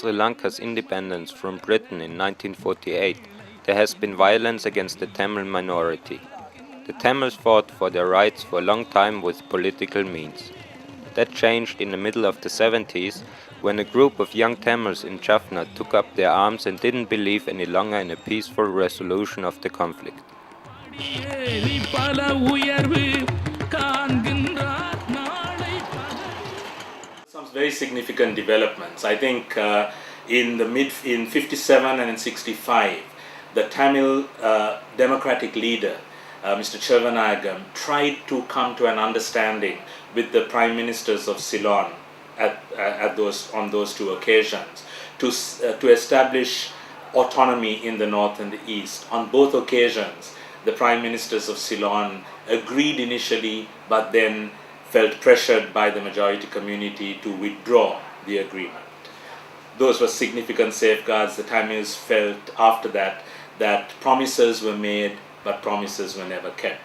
Sri Lanka's independence from Britain in 1948, there has been violence against the Tamil minority. The Tamils fought for their rights for a long time with political means. That changed in the middle of the 70s, when a group of young Tamils in Jaffna took up their arms and didn't believe any longer in a peaceful resolution of the conflict. Some very significant developments. I think in 57 and in 65, the Tamil democratic leader, Mr. Chevanagam, tried to come to an understanding with the prime ministers of Ceylon on those two occasions to establish autonomy in the north and the east. On both occasions, the prime ministers of Ceylon agreed initially, but then felt pressured by the majority community to withdraw the agreement. Those were significant safeguards. The Tamils felt after that promises were made, but promises were never kept.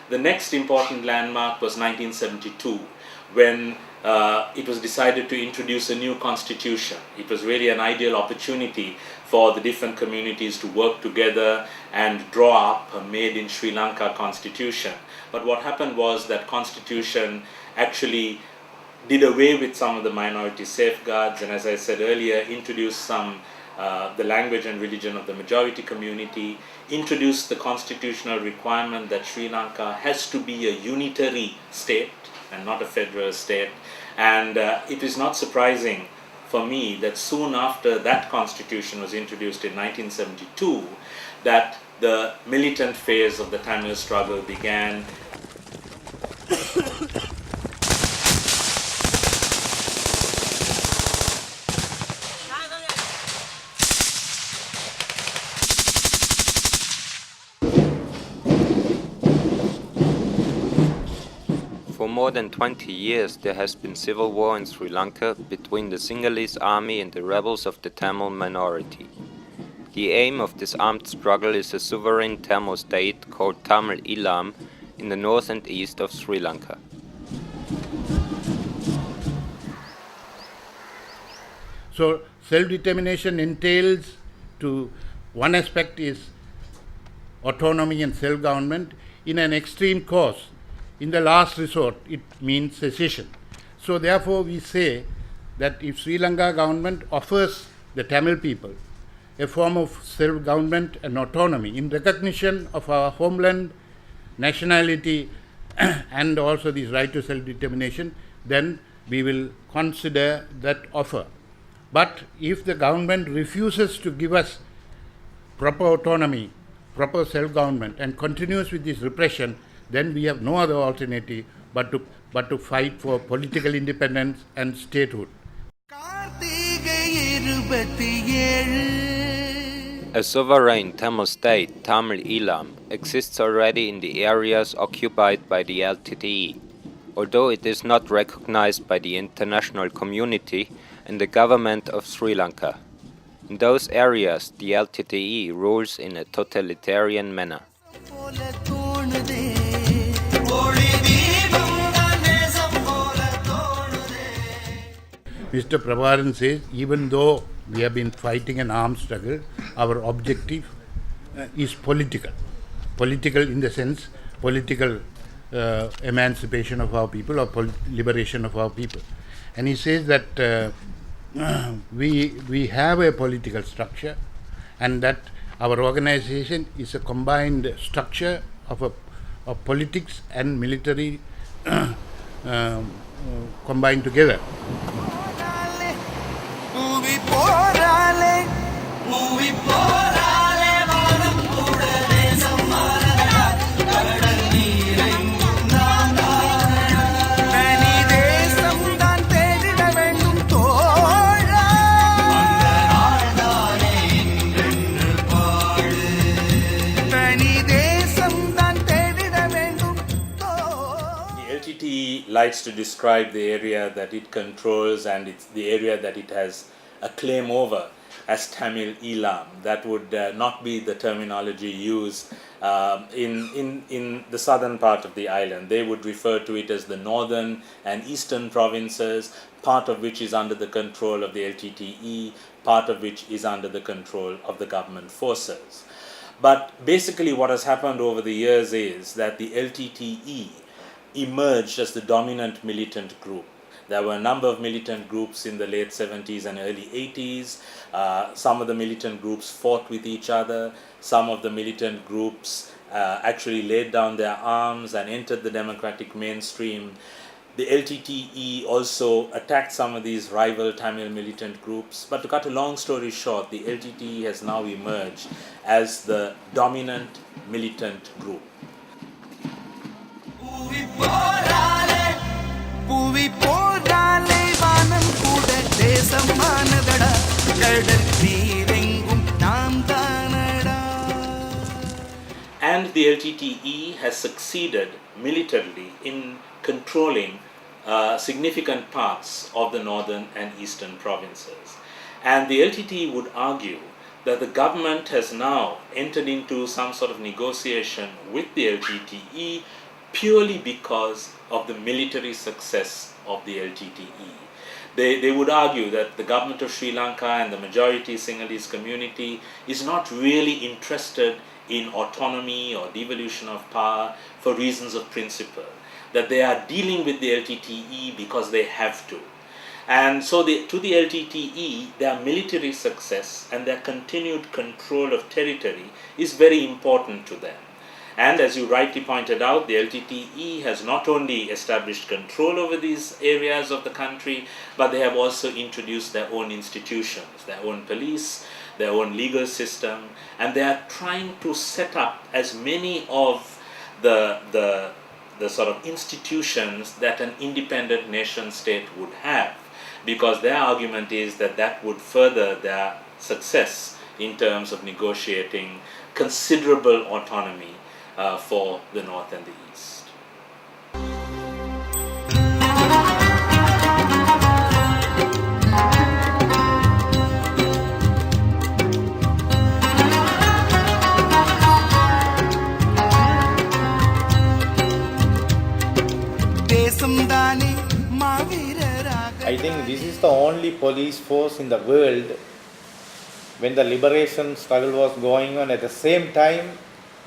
The next important landmark was 1972, when it was decided to introduce a new constitution. It was really an ideal opportunity for the different communities to work together and draw up a made in Sri Lanka constitution. But what happened was that constitution actually did away with some of the minority safeguards, and as I said earlier, introduced the language and religion of the majority community, introduced the constitutional requirement that Sri Lanka has to be a unitary state and not a federal state. And it is not surprising for me that soon after that constitution was introduced in 1972, that the militant phase of the Tamil struggle began. For more than 20 years, there has been civil war in Sri Lanka between the Sinhalese army and the rebels of the Tamil minority. The aim of this armed struggle is a sovereign Tamil state called Tamil Eelam in the north and east of Sri Lanka. So self-determination entails to one aspect is autonomy and self-government. In an extreme case, in the last resort, it means secession. So therefore we say that if Sri Lanka government offers the Tamil people a form of self-government and autonomy in recognition of our homeland, nationality and also this right to self-determination, then we will consider that offer. But if the government refuses to give us proper autonomy, proper self-government and continues with this repression, then we have no other alternative but to fight for political independence and statehood. A sovereign Tamil state, Tamil Eelam, exists already in the areas occupied by the LTTE, although it is not recognized by the international community and the government of Sri Lanka. In those areas, the LTTE rules in a totalitarian manner. Mr. Prabharan says, even though we have been fighting an armed struggle, our objective is political. Political in the sense, political emancipation of our people or liberation of our people. And he says that we have a political structure and that our organization is a combined structure of politics and military combined together. LTTE likes to describe the area that it controls and it's the area that it has a claim over as Tamil Eelam. That would not be the terminology used in the southern part of the island. They would refer to it as the northern and eastern provinces, part of which is under the control of the LTTE, part of which is under the control of the government forces. But basically what has happened over the years is that the LTTE emerged as the dominant militant group. There were a number of militant groups in the late 70s and early 80s. Some of the militant groups fought with each other. Some of the militant groups actually laid down their arms and entered the democratic mainstream. The LTTE also attacked some of these rival Tamil militant groups. But to cut a long story short, the LTTE has now emerged as the dominant militant group. And the LTTE has succeeded militarily in controlling significant parts of the northern and eastern provinces. And the LTTE would argue that the government has now entered into some sort of negotiation with the LTTE purely because of the military success of the LTTE. They would argue that the government of Sri Lanka and the majority Sinhalese community is not really interested in autonomy or devolution of power for reasons of principle, that they are dealing with the LTTE because they have to. And so to the LTTE, their military success and their continued control of territory is very important to them. And as you rightly pointed out, the LTTE has not only established control over these areas of the country, but they have also introduced their own institutions, their own police, their own legal system, and they are trying to set up as many of the sort of institutions that an independent nation state would have, because their argument is that that would further their success in terms of negotiating considerable autonomy for the north and the east. I think this is the only police force in the world. When the liberation struggle was going on, at the same time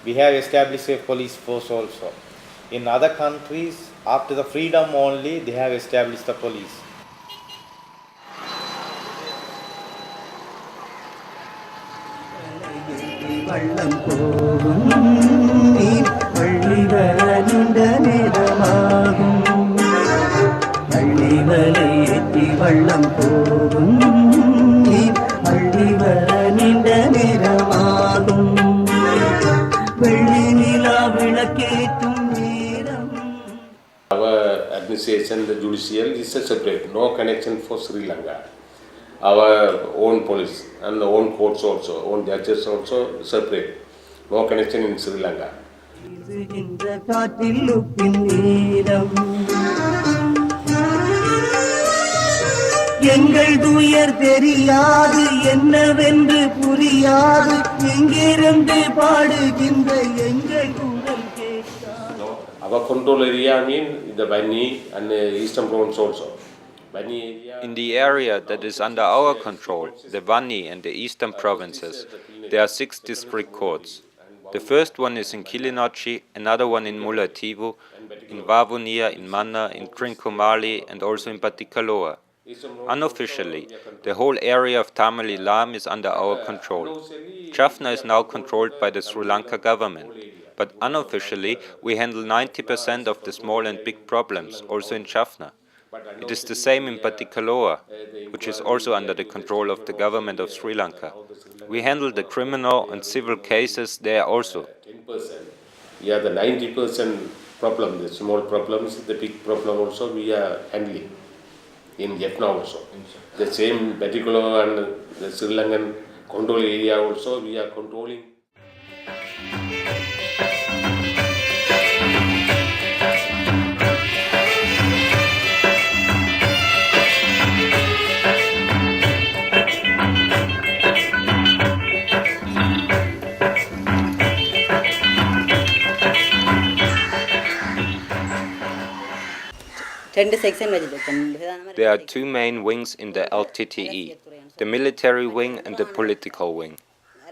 we have established a police force also. In other countries, after the freedom only, they have established the police. Our administration, the judicial, is a separate, no connection for Sri Lanka. Our own police and the own courts also, own judges also separate, no connection in Sri Lanka. எங்கள் துயர் தெரியாது என்னவென்று புரியாது எங்கிருந்து பாடுகின்ற எங்கள் குரல் கேட்காது. Our control area mean the Bani and the eastern province also. Bani area. In the area that is under our control, the Vanni and the eastern provinces, there are 6 district courts. The first one is in Kilinochchi, another one in Mullaitivu, in Vavonia, in Manna, in Trincomalee, and also in Batticaloa. Unofficially, the whole area of Tamil Eelam is under our control. Jaffna is now controlled by the Sri Lanka government, but unofficially we handle 90% of the small and big problems, also in Jaffna. It is the same in Batticaloa, which is also under the control of the government of Sri Lanka. We handle the criminal and civil cases there also. 10%. Yeah, the 90% problem, the small problems, the big problem also we are handling in Jaffna also. The same Batticaloa and the Sri Lankan control area also we are controlling. There are two main wings in the LTTE, the military wing and the political wing.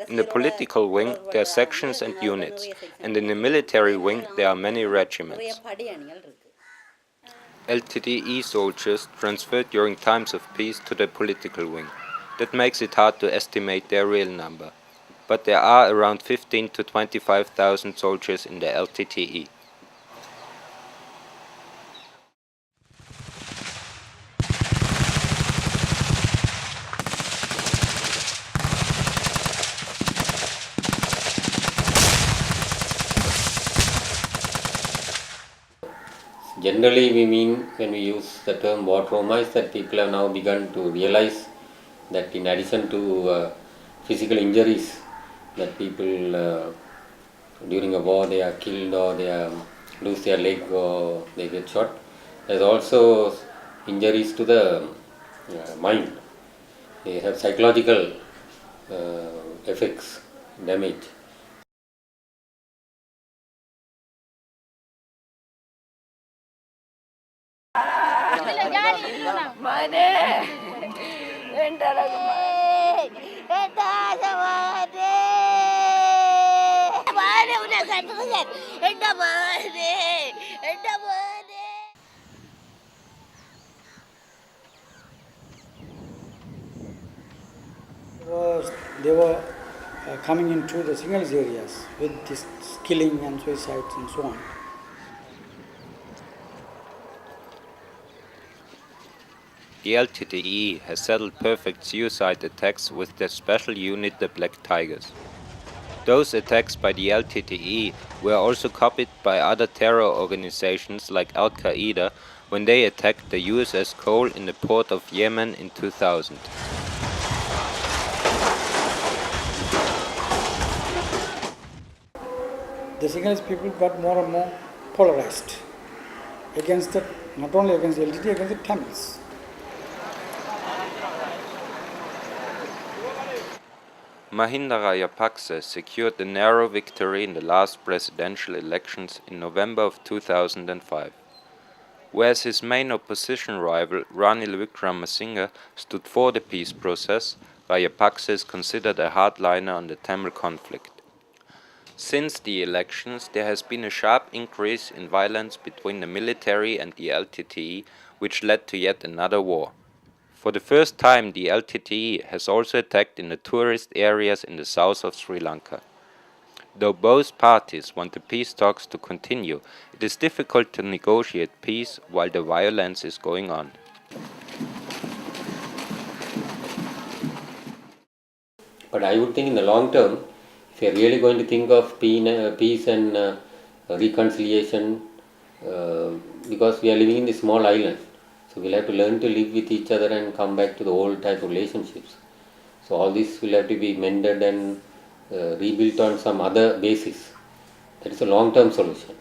In the political wing, there are sections and units, and in the military wing, there are many regiments. LTTE soldiers transferred during times of peace to the political wing. That makes it hard to estimate their real number. But there are around 15 to 25,000 soldiers in the LTTE. Generally, we mean when we use the term war trauma is that people have now begun to realize that in addition to physical injuries, that people during a war they are killed or they lose their leg or they get shot. There's also injuries to the mind. They have psychological effects, damage. They were coming into the singles areas with this killing and suicides and so on. The LTTE has settled perfect suicide attacks with their special unit, the Black Tigers. Those attacks by the LTTE were also copied by other terror organizations like Al-Qaeda when they attacked the USS Cole in the port of Yemen in 2000. The Sinhalese people got more and more polarized against the, not only against the LTT, against the Tamils. Mahinda Rajapaksa secured a narrow victory in the last presidential elections in November of 2005. Whereas his main opposition rival Ranil Wickremesinghe stood for the peace process, Rajapaksa is considered a hardliner on the Tamil conflict. Since the elections, there has been a sharp increase in violence between the military and the LTTE, which led to yet another war. For the first time, the LTTE has also attacked in the tourist areas in the south of Sri Lanka. Though both parties want the peace talks to continue, it is difficult to negotiate peace while the violence is going on. But I would think in the long term, if you are really going to think of peace and reconciliation, because we are living in this small island, so we'll have to learn to live with each other and come back to the old type of relationships. So all this will have to be mended and rebuilt on some other basis. That is a long-term solution.